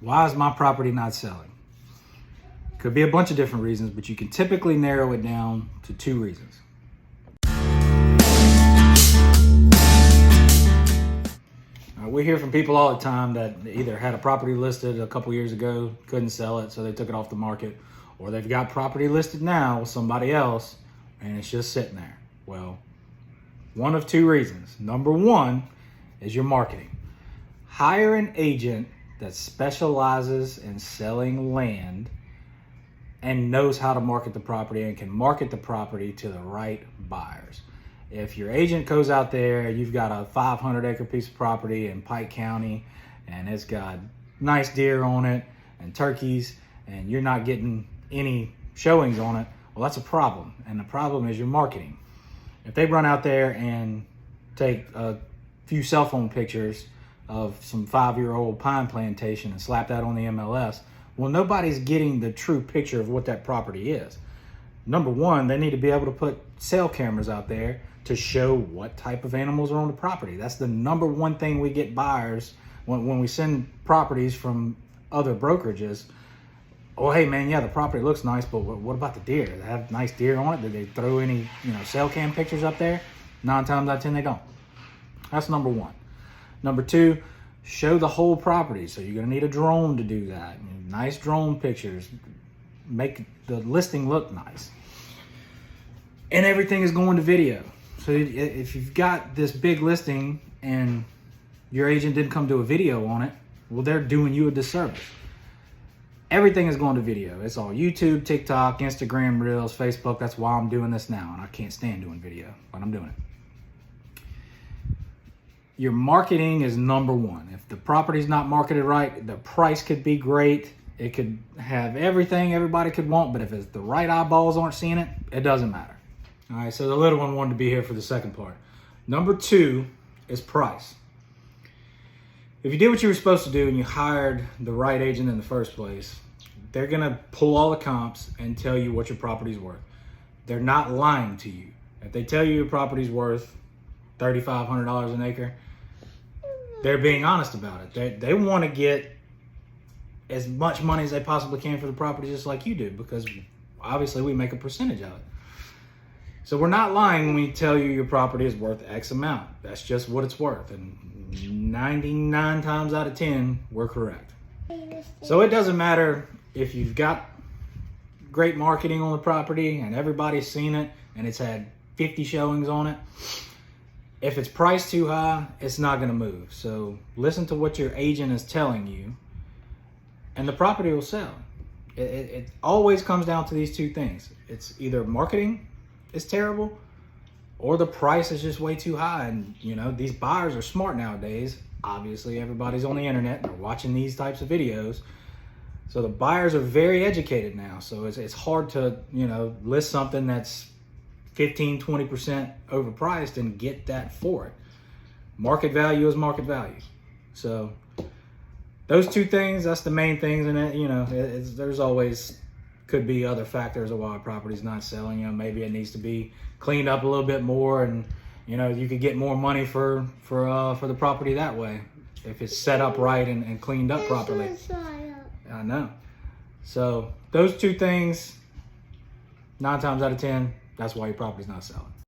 Why is my property not selling? Could be a bunch of different reasons, but you can typically narrow it down to 2 reasons. We hear from people all the time that either had a property listed a couple years ago, couldn't sell it, so they took it off the market, or they've got property listed now with somebody else, and it's just sitting there. Well, one of 2 reasons. Number 1 is your marketing. Hire an agent that specializes in selling land and knows how to market the property and can market the property to the right buyers. If your agent goes out there, you've got a 500-acre piece of property in Pike County, and it's got nice deer on it and turkeys, and you're not getting any showings on it, well, that's a problem. And the problem is your marketing. If they run out there and take a few cell phone pictures of some 5-year-old pine plantation and slap that on the MLS, well, nobody's getting the true picture of what that property is. Number 1, they need to be able to put cell cameras out there to show what type of animals are on the property. That's the number 1 thing we get buyers when we send properties from other brokerages. Oh, hey man, yeah, the property looks nice, but what about the deer? Do they have nice deer on it? Did they throw any, cell cam pictures up there? 9 times out of 10, they don't. That's number 1. Number 2, show the whole property. So you're gonna need a drone to do that. Nice drone pictures, make the listing look nice. And everything is going to video. So if you've got this big listing and your agent didn't come do a video on it, well, they're doing you a disservice. Everything is going to video. It's all YouTube, TikTok, Instagram Reels, Facebook. That's why I'm doing this now, and I can't stand doing video, but I'm doing it. Your marketing is number 1. If the property's not marketed right, the price could be great. It could have everything everybody could want, but if it's the right eyeballs aren't seeing it, it doesn't matter. All right, so the little one wanted to be here for the second part. Number 2 is price. If you did what you were supposed to do and you hired the right agent in the first place, they're gonna pull all the comps and tell you what your property's worth. They're not lying to you. If they tell you your property's worth $3,500 an acre, they're being honest about it. They want to get as much money as they possibly can for the property, just like you do, because obviously we make a percentage of it. So we're not lying when we tell you your property is worth X amount. That's just what it's worth. And 99 times out of 10, we're correct. So it doesn't matter if you've got great marketing on the property and everybody's seen it and it's had 50 showings on it. If it's priced too high, it's not going to move. So listen to what your agent is telling you and the property will sell. It always comes down to these 2 things. It's either marketing is terrible or the price is just way too high. And these buyers are smart nowadays. Obviously everybody's on the internet and they're watching these types of videos. So the buyers are very educated now. So it's hard to, list something that's 15-20% overpriced and get that for it. Market value is market value. So those 2 things, that's the main things. And there's always could be other factors of why a property's not selling. Maybe it needs to be cleaned up a little bit more, and you could get more money for the property that way if it's set up right and cleaned up properly. I know. So those 2 things, 9 times out of 10, that's why your property's not selling.